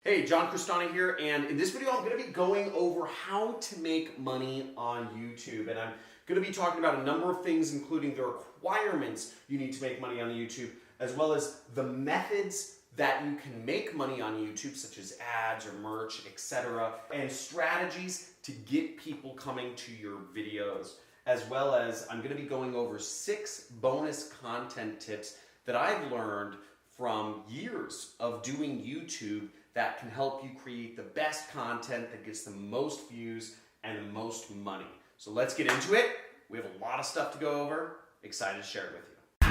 Hey, John Cristani here, and in this video I'm going to be going over how to make money on YouTube. And I'm going to be talking about a number of things, including the requirements you need to make money on YouTube, as well as the methods that you can make money on YouTube, such as ads or merch, etc., and strategies to get people coming to your videos, as well as I'm going to be going over 6 bonus content tips that I've learned from years of doing YouTube that can help you create the best content that gets the most views and the most money. So let's get into it. We have a lot of stuff to go over. Excited to share it with you.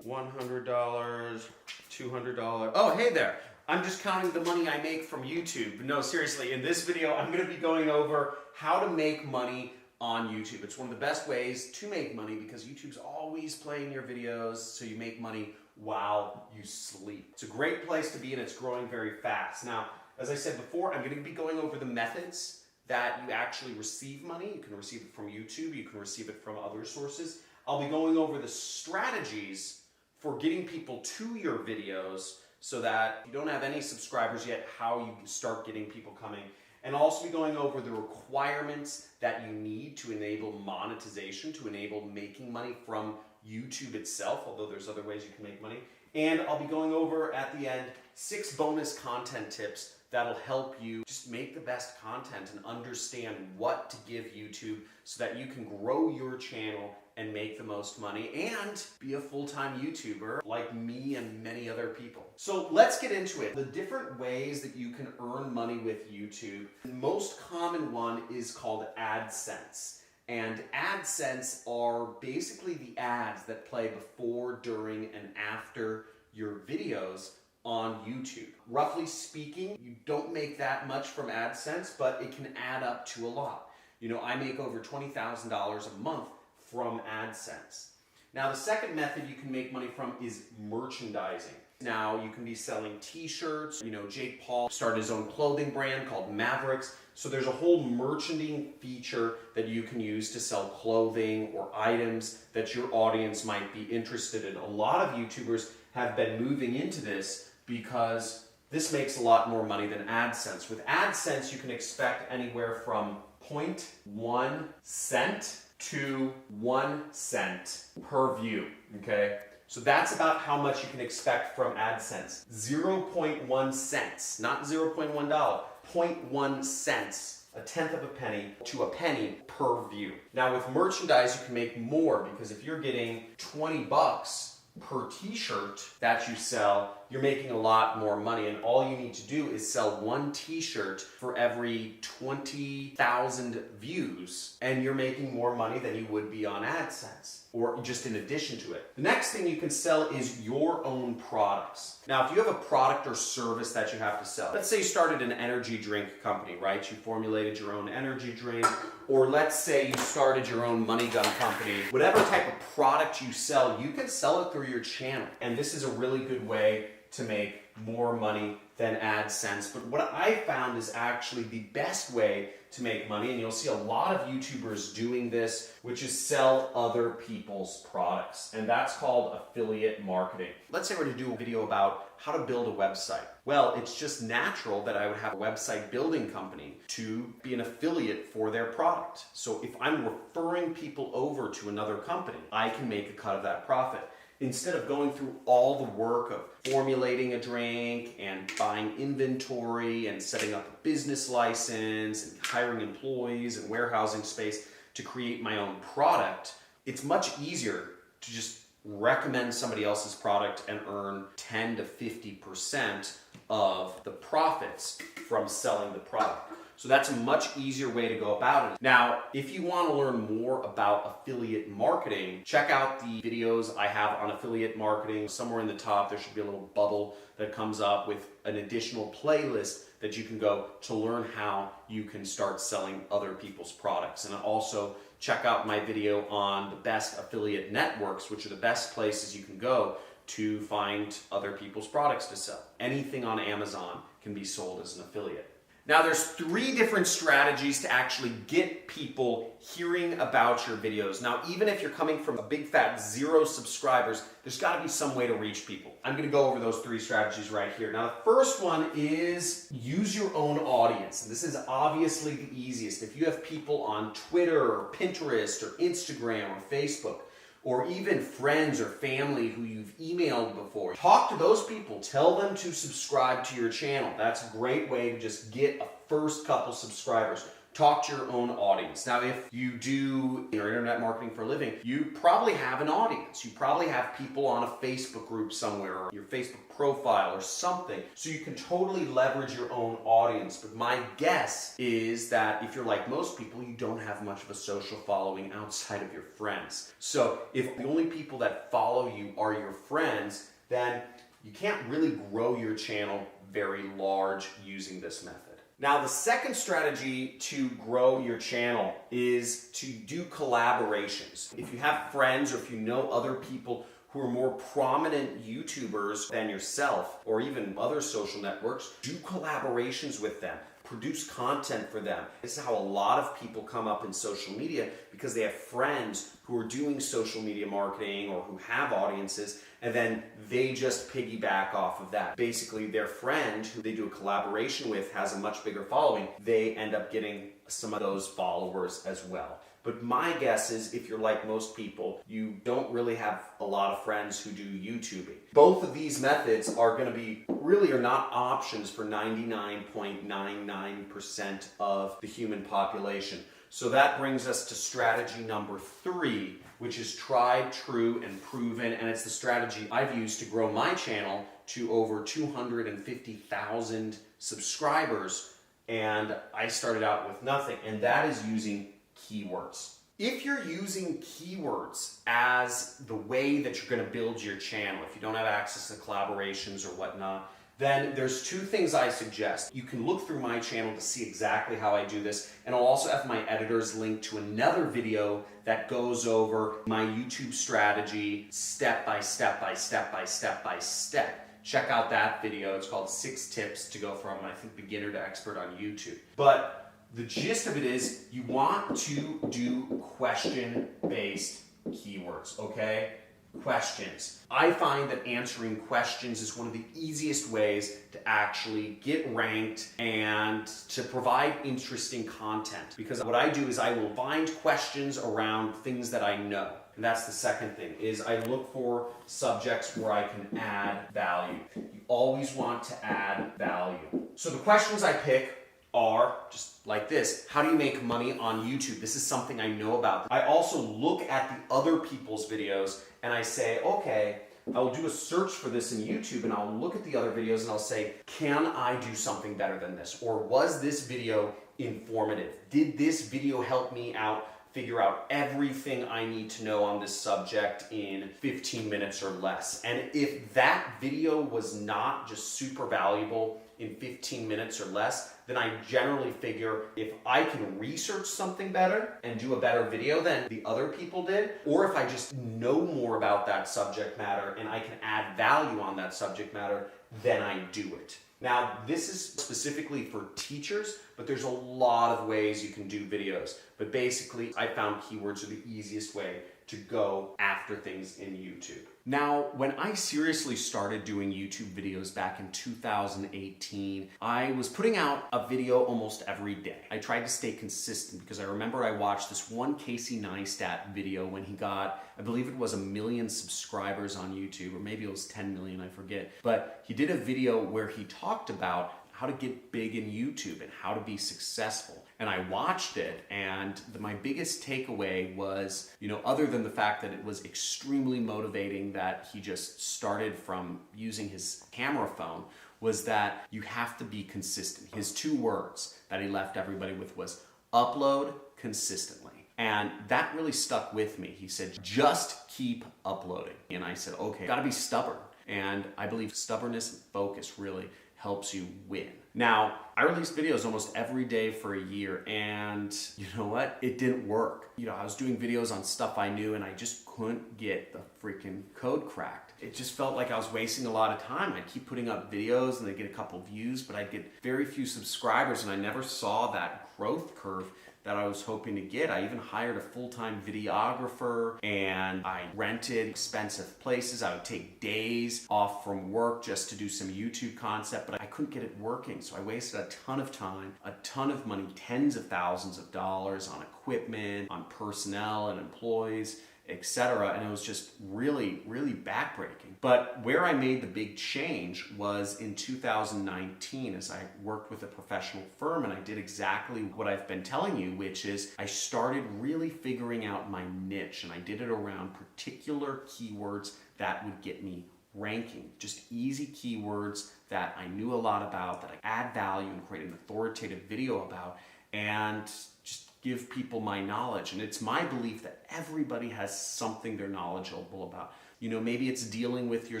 $100, $200. Oh, hey there. I'm just counting the money I make from YouTube. No, seriously, in this video, I'm going to be going over how to make money on YouTube. It's one of the best ways to make money because YouTube's always playing your videos, so you make money while you sleep. It's a great place to be and it's growing very fast. Now, as I said before, I'm going to be going over the methods that you actually receive money. You can receive it from YouTube, you can receive it from other sources. I'll be going over the strategies for getting people to your videos so that if you don't have any subscribers yet, how you start getting people coming. And I'll also be going over the requirements that you need to enable monetization, to enable making money from YouTube itself, although there's other ways you can make money. And I'll be going over at the end 6 bonus content tips that'll help you just make the best content and understand what to give YouTube so that you can grow your channel and make the most money and be a full-time YouTuber like me and many other people. So let's get into it. The different ways that you can earn money with YouTube. The most common one is called AdSense. And AdSense are basically the ads that play before, during, and after your videos on YouTube. Roughly speaking, you don't make that much from AdSense, but it can add up to a lot. You know, I make over $20,000 a month from AdSense. Now, the second method you can make money from is merchandising. Now, you can be selling t-shirts. You know, Jake Paul started his own clothing brand called Mavericks. So there's a whole merchandising feature that you can use to sell clothing or items that your audience might be interested in. A lot of YouTubers have been moving into this because this makes a lot more money than AdSense. With AdSense, you can expect anywhere from 0.1 cent to 1 cent per view, okay? So that's about how much you can expect from AdSense. 0.1 cents, not $0.1, 0.1 cents, a tenth of a penny to a penny per view. Now with merchandise, you can make more because if you're getting 20 bucks per t-shirt that you sell, you're making a lot more money, and all you need to do is sell 1 t-shirt for every 20,000 views, and you're making more money than you would be on AdSense, or just in addition to it. The next thing you can sell is your own products. Now, if you have a product or service that you have to sell, let's say you started an energy drink company, right? You formulated your own energy drink, or let's say you started your own money gun company. Whatever type of product you sell, you can sell it through your channel. And this is a really good way to make more money than AdSense. But what I found is actually the best way to make money, and you'll see a lot of YouTubers doing this, which is sell other people's products. And that's called affiliate marketing. Let's say we're to do a video about how to build a website. Well, it's just natural that I would have a website building company to be an affiliate for their product. So if I'm referring people over to another company, I can make a cut of that profit. Instead of going through all the work of formulating a drink and buying inventory and setting up a business license and hiring employees and warehousing space to create my own product, it's much easier to just recommend somebody else's product and earn 10 to 50% of the profits from selling the product. So that's a much easier way to go about it. Now, if you want to learn more about affiliate marketing, check out the videos I have on affiliate marketing. Somewhere in the top, there should be a little bubble that comes up with an additional playlist that you can go to learn how you can start selling other people's products. And also check out my video on the best affiliate networks, which are the best places you can go to find other people's products to sell. Anything on Amazon can be sold as an affiliate. Now there's 3 different strategies to actually get people hearing about your videos. Now even if you're coming from a big fat 0 subscribers, there's got to be some way to reach people. I'm going to go over those 3 strategies right here. Now the first one is use your own audience. And this is obviously the easiest. If you have people on Twitter or Pinterest or Instagram or Facebook, or even friends or family who you've emailed before, talk to those people. Tell them to subscribe to your channel. That's a great way to just get a first couple subscribers. Talk to your own audience. Now, if you do internet marketing for a living, you probably have an audience. You probably have people on a Facebook group somewhere, or your Facebook profile or something. So you can totally leverage your own audience. But my guess is that if you're like most people, you don't have much of a social following outside of your friends. So if the only people that follow you are your friends, then you can't really grow your channel very large using this method. Now, the second strategy to grow your channel is to do collaborations. If you have friends or if you know other people who are more prominent YouTubers than yourself, or even other social networks, do collaborations with them. Produce content for them. This is how a lot of people come up in social media, because they have friends who are doing social media marketing or who have audiences, and then they just piggyback off of that. Basically, their friend who they do a collaboration with has a much bigger following. They end up getting some of those followers as well. But my guess is, if you're like most people, you don't really have a lot of friends who do YouTubing. Both of these methods are going to be really are not options for 99.99% of the human population. So that brings us to strategy number 3, which is tried, true, and proven. And it's the strategy I've used to grow my channel to over 250,000 subscribers. And I started out with nothing, and that is using keywords. If you're using keywords as the way that you're going to build your channel, if you don't have access to collaborations or whatnot, then there's 2 things I suggest. You can look through my channel to see exactly how I do this, and I'll also have my editors link to another video that goes over my YouTube strategy step by step by step by step by step. Check out that video. It's called 6 Tips to Go From, I think, Beginner to Expert on YouTube. But the gist of it is you want to do question-based keywords, okay? Questions. I find that answering questions is one of the easiest ways to actually get ranked and to provide interesting content. Because what I do is I will find questions around things that I know. And that's the second thing, is I look for subjects where I can add value. You always want to add value. So the questions I pick are just like this. How do you make money on YouTube? This is something I know about. I also look at the other people's videos and I say, okay, I'll do a search for this in YouTube and I'll look at the other videos and I'll say, can I do something better than this? Or was this video informative? Did this video help me out figure out everything I need to know on this subject in 15 minutes or less? And if that video was not just super valuable in 15 minutes or less, then I generally figure if I can research something better and do a better video than the other people did, or if I just know more about that subject matter and I can add value on that subject matter, then I do it. Now, this is specifically for teachers, but there's a lot of ways you can do videos. But basically, I found keywords are the easiest way to go after things in YouTube. Now, when I seriously started doing YouTube videos back in 2018, I was putting out a video almost every day. I tried to stay consistent because I remember I watched this one Casey Neistat video when he got, I believe it was 1 million subscribers on YouTube, or maybe it was 10 million, I forget. But he did a video where he talked about how to get big in YouTube and how to be successful. And I watched it, and my biggest takeaway was, other than the fact that it was extremely motivating that he just started from using his camera phone, was that you have to be consistent. His 2 words that he left everybody with was upload consistently. And that really stuck with me. He said, just keep uploading. And I said, okay, gotta be stubborn. And I believe stubbornness and focus really helps you win. Now, I released videos almost every day for a year, and you know what? It didn't work. I was doing videos on stuff I knew, and I just couldn't get the freaking code cracked. It just felt like I was wasting a lot of time. I'd keep putting up videos and they'd get a couple views, but I'd get very few subscribers, and I never saw that growth curve that I was hoping to get. I even hired a full-time videographer, and I rented expensive places. I would take days off from work just to do some YouTube concept, but I couldn't get it working. So I wasted a ton of time, a ton of money, tens of thousands of dollars on equipment, on personnel and employees, etc. And it was just really, really backbreaking. But where I made the big change was in 2019, as I worked with a professional firm, and I did exactly what I've been telling you, which is I started really figuring out my niche, and I did it around particular keywords that would get me ranking. Just easy keywords that I knew a lot about, that I add value and create an authoritative video about, and just give people my knowledge. And it's my belief that everybody has something they're knowledgeable about. Maybe it's dealing with your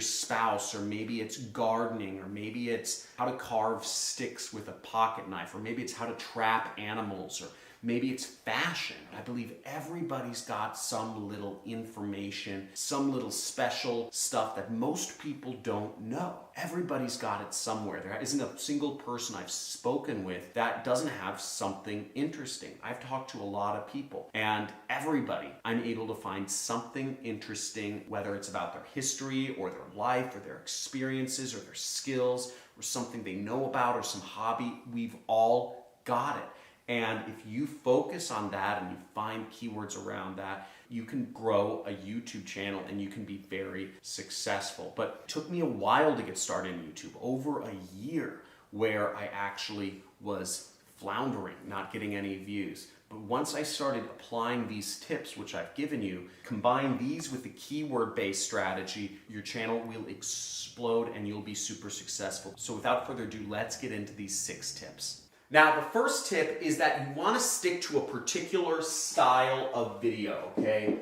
spouse, or maybe it's gardening, or maybe it's how to carve sticks with a pocket knife, or maybe it's how to trap animals, or maybe it's fashion. I believe everybody's got some little information, some little special stuff that most people don't know. Everybody's got it somewhere. There isn't a single person I've spoken with that doesn't have something interesting. I've talked to a lot of people, and everybody, I'm able to find something interesting, whether it's about their history or their life or their experiences or their skills or something they know about or some hobby. We've all got it. And if you focus on that and you find keywords around that, you can grow a YouTube channel and you can be very successful. But it took me a while to get started in YouTube, over a year, where I actually was floundering, not getting any views. But once I started applying these tips, which I've given you, combine these with the keyword-based strategy, your channel will explode and you'll be super successful. So without further ado, let's get into these 6 tips. Now, the first tip is that you want to stick to a particular style of video, okay?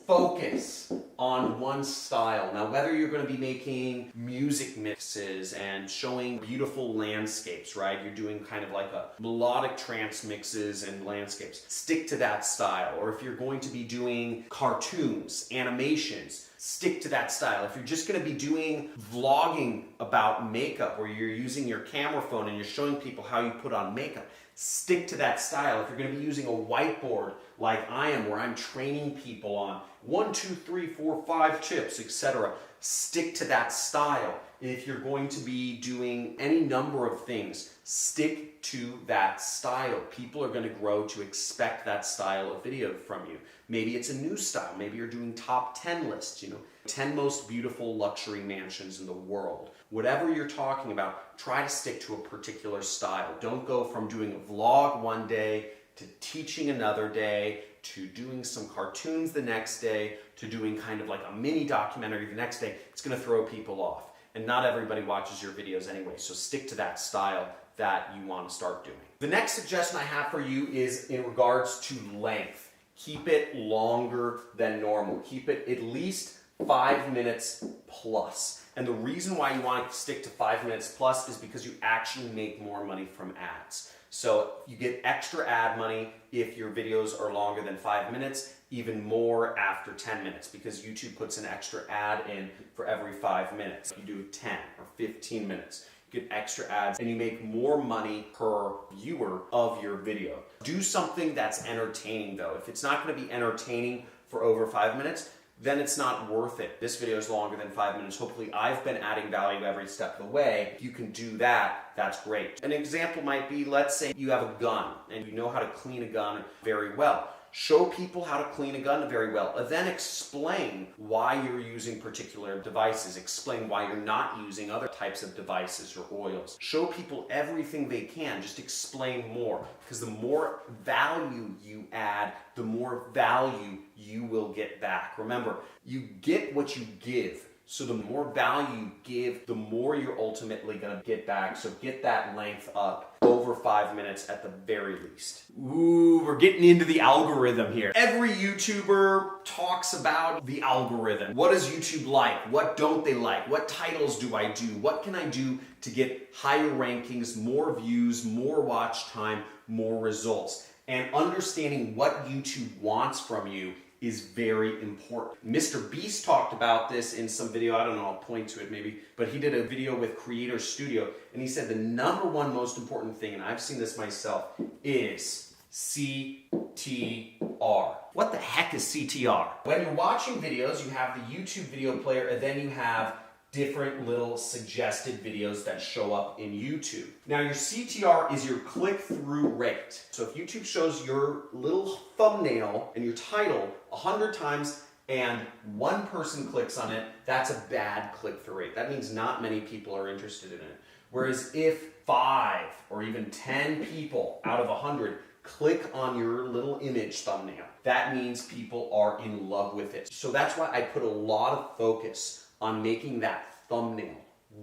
Focus on one style. Now, whether you're going to be making music mixes and showing beautiful landscapes, right? You're doing kind of like a melodic trance mixes and landscapes. Stick to that style. Or if you're going to be doing cartoons, animations, stick to that style. If you're just going to be doing vlogging about makeup, where you're using your camera phone and you're showing people how you put on makeup, stick to that style. If you're going to be using a whiteboard like I am, where I'm training people on 1, 2, 3, 4, 5 tips, etc., stick to that style. If you're going to be doing any number of things, stick to that style. People are going to grow to expect that style of video from you. Maybe it's a new style. Maybe you're doing top 10 lists, 10 most beautiful luxury mansions in the world. Whatever you're talking about, try to stick to a particular style. Don't go from doing a vlog one day to teaching another day, to doing some cartoons the next day, to doing kind of like a mini documentary the next day. It's going to throw people off. And not everybody watches your videos anyway, so stick to that style that you want to start doing. The next suggestion I have for you is in regards to length. Keep it longer than normal. Keep it at least 5 minutes plus. And the reason why you want to stick to 5 minutes plus is because you actually make more money from ads. So you get extra ad money if your videos are longer than 5 minutes, even more after 10 minutes, because YouTube puts an extra ad in for every 5 minutes. You do 10 or 15 minutes. You get extra ads and you make more money per viewer of your video. Do something that's entertaining though. If it's not going to be entertaining for over 5 minutes, then it's not worth it. This video is longer than 5 minutes. Hopefully I've been adding value every step of the way. If you can do that, that's great. An example might be, let's say you have a gun and you know how to clean a gun very well. Show people how to clean a gun very well, and then explain why you're using particular devices. Explain why you're not using other types of devices or oils. Show people everything they can. Just explain more, because the more value you add, the more value you will get back. Remember, you get what you give. So the more value you give, the more you're ultimately going to get back. So get that length up over 5 minutes at the very least. Ooh, we're getting into the algorithm here. Every YouTuber talks about the algorithm. What does YouTube like? What don't they like? What titles do I do? What can I do to get higher rankings, more views, more watch time, more results? And understanding what YouTube wants from you is very important. Mr. Beast talked about this in some video, I don't know, I'll point to it maybe, but he did a video with Creator Studio, and he said the number one most important thing, and I've seen this myself, is CTR. What the heck is CTR? When you're watching videos, you have the YouTube video player, and then you have different little suggested videos that show up in YouTube. Now your CTR is your click-through rate. So if YouTube shows your little thumbnail and your title 100 times and one person clicks on it, that's a bad click-through rate. That means not many people are interested in it. Whereas if 5 or even 10 people out of 100 click on your little image thumbnail, that means people are in love with it. So that's why I put a lot of focus on making that thumbnail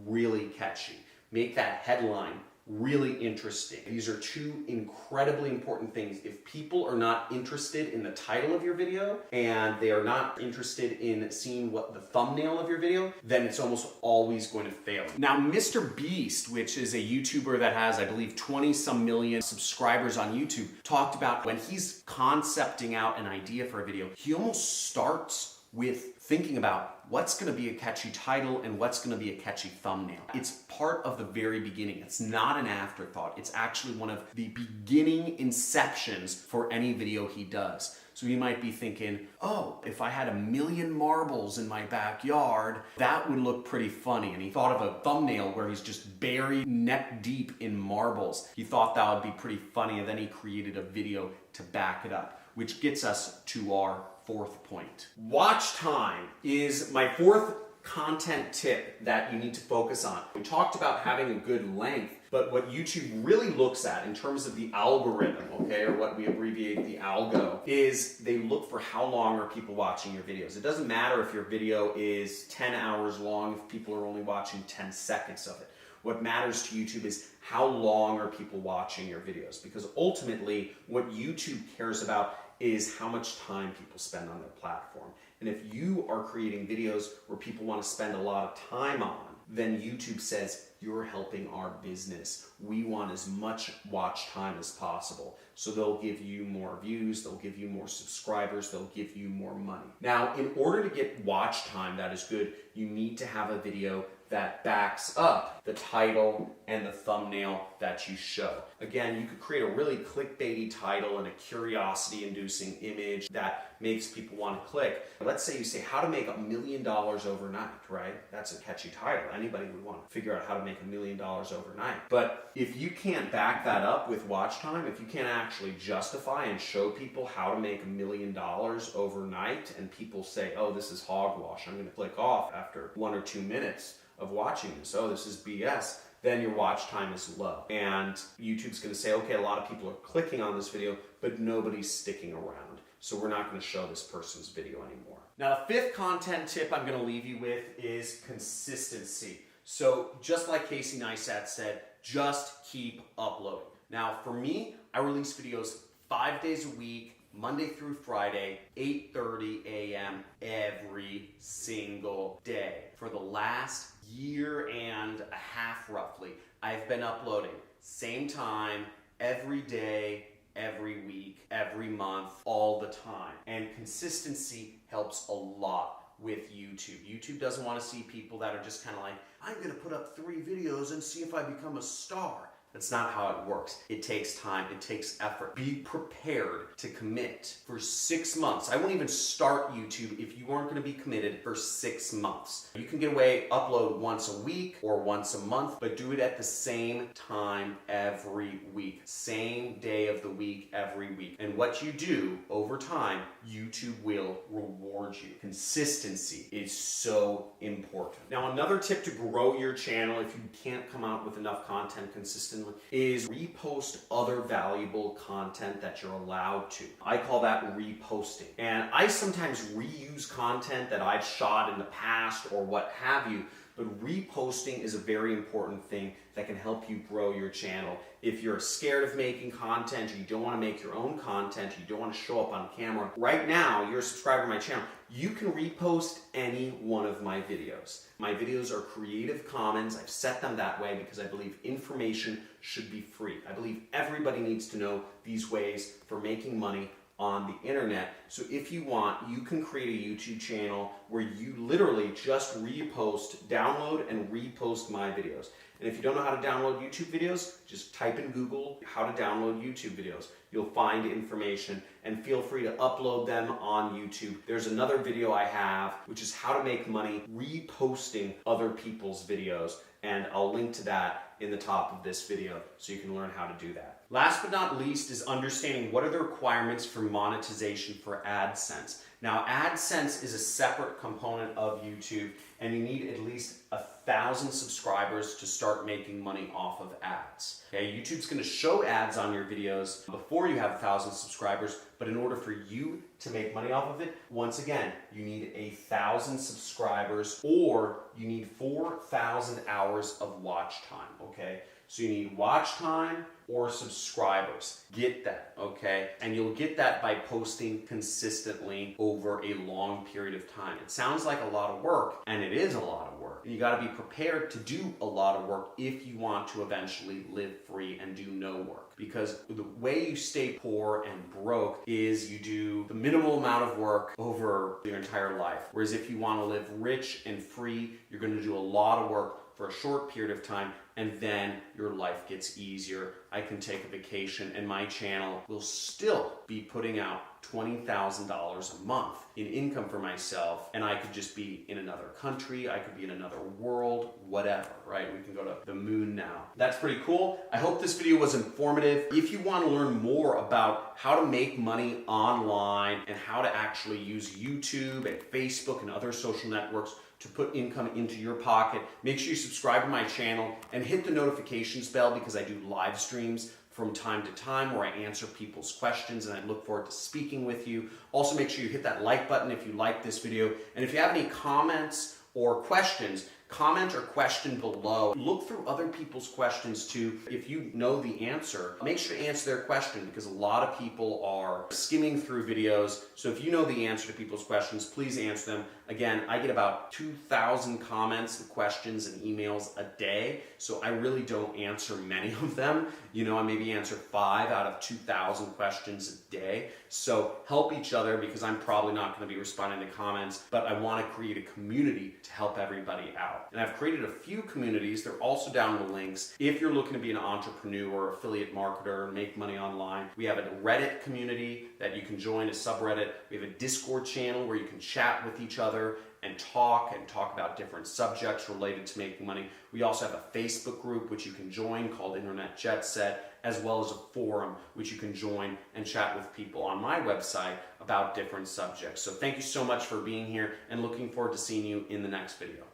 really catchy. Make that headline really interesting. These are two incredibly important things. If people are not interested in the title of your video and they are not interested in seeing what the thumbnail of your video, then it's almost always going to fail. Now, Mr. Beast, which is a YouTuber that has, I believe, 20-some million subscribers on YouTube, talked about when he's concepting out an idea for a video, he almost starts with thinking about what's going to be a catchy title and what's going to be a catchy thumbnail. It's part of the very beginning. It's not an afterthought. It's actually one of the beginning inceptions for any video he does. So he might be thinking, oh, if I had 1 million marbles in my backyard, that would look pretty funny. And he thought of a thumbnail where he's just buried neck deep in marbles. He thought that would be pretty funny, and then he created a video to back it up, which gets us to our fourth point. Watch time is my fourth content tip that you need to focus on. We talked about having a good length, but what YouTube really looks at in terms of the algorithm, okay, or what we abbreviate the algo, is they look for how long are people watching your videos. It doesn't matter if your video is 10 hours long if people are only watching 10 seconds of it. What matters to YouTube is how long are people watching your videos, because ultimately what YouTube cares about is how much time people spend on their platform. And if you are creating videos where people want to spend a lot of time on, then YouTube says, you're helping our business. We want as much watch time as possible. So they'll give you more views, they'll give you more subscribers, they'll give you more money. Now, in order to get watch time that is good, you need to have a video that backs up the title and the thumbnail that you show. Again, you could create a really clickbaity title and a curiosity-inducing image that makes people want to click. Let's say you say, how to make $1 million overnight, right? That's a catchy title. Anybody would want to figure out how to make $1 million overnight. But if you can't back that up with watch time, if you can't actually justify and show people how to make $1 million overnight, and people say, oh, this is hogwash, I'm going to click off after 1 or 2 minutes of watching this, oh, this is BS, then your watch time is low. And YouTube's going to say, okay, a lot of people are clicking on this video, but nobody's sticking around. So we're not going to show this person's video anymore. Now, the fifth content tip I'm going to leave you with is consistency. So just like Casey Neistat said, just keep uploading. Now, for me, I release videos 5 days a week, Monday through Friday, 8:30 a.m. every single day. For the last year and a half, roughly, I've been uploading same time, every day, every week, every month, all the time. And consistency helps a lot with YouTube. YouTube doesn't want to see people that are just kind of like, I'm going to put up 3 videos and see if I become a star. That's not how it works. It takes time, it takes effort. Be prepared to commit for 6 months. I wouldn't even start YouTube if you weren't going to be committed for 6 months. You can get away, upload once a week or once a month, but do it at the same time every week. Same day of the week every week. And what you do over time, YouTube will reward you. Consistency is so important. Now, another tip to grow your channel if you can't come out with enough content consistently consistently, is repost other valuable content that you're allowed to. I call that reposting. And I sometimes reuse content that I've shot in the past or what have you, but reposting is a very important thing that can help you grow your channel. If you're scared of making content, or you don't want to make your own content, you don't want to show up on camera, right now, you're a subscriber to my channel, you can repost any one of my videos. My videos are Creative Commons. I've set them that way because I believe information should be free. I believe everybody needs to know these ways for making money on the internet. So if you want, you can create a YouTube channel where you literally just download and repost my videos. And if you don't know how to download YouTube videos, just type in Google how to download YouTube videos. You'll find information, and feel free to upload them on YouTube. There's another video I have, which is how to make money reposting other people's videos, and I'll link to that in the top of this video so you can learn how to do that. Last but not least is understanding what are the requirements for monetization for AdSense. Now, AdSense is a separate component of YouTube, and you need at least 1,000 subscribers to start making money off of ads. Okay, YouTube's going to show ads on your videos before you have 1,000 subscribers, but in order for you to make money off of it, once again, you need 1,000 subscribers, or you need 4,000 hours of watch time, okay? So you need watch time or subscribers. Get that, okay? And you'll get that by posting consistently over a long period of time. It sounds like a lot of work, and it is a lot of work. You gotta be prepared to do a lot of work if you want to eventually live free and do no work. Because the way you stay poor and broke is you do the minimal amount of work over your entire life. Whereas if you wanna live rich and free, you're gonna do a lot of work for a short period of time, and then your life gets easier. I can take a vacation, and my channel will still be putting out $20,000 a month in income for myself, and I could just be in another country, I could be in another world, whatever, right? We can go to the moon now. That's pretty cool. I hope this video was informative. If you want to learn more about how to make money online and how to actually use YouTube and Facebook and other social networks to put income into your pocket, make sure you subscribe to my channel and hit the notifications bell, because I do live streams from time to time where I answer people's questions, and I look forward to speaking with you. Also, make sure you hit that like button if you like this video. And if you have any comments or questions, comment or question below. Look through other people's questions too. If you know the answer, make sure to answer their question, because a lot of people are skimming through videos. So if you know the answer to people's questions, please answer them. Again, I get about 2,000 comments and questions and emails a day, so I really don't answer many of them. You know, I maybe answer 5 out of 2,000 questions a day. So help each other, because I'm probably not going to be responding to comments, but I want to create a community to help everybody out. And I've created a few communities. They're also down in the links. If you're looking to be an entrepreneur or affiliate marketer and make money online, we have a Reddit community that you can join, a subreddit. We have a Discord channel where you can chat with each other and talk about different subjects related to making money. We also have a Facebook group which you can join called Internet Jet Set, as well as a forum which you can join and chat with people on my website about different subjects. So thank you so much for being here, and looking forward to seeing you in the next video.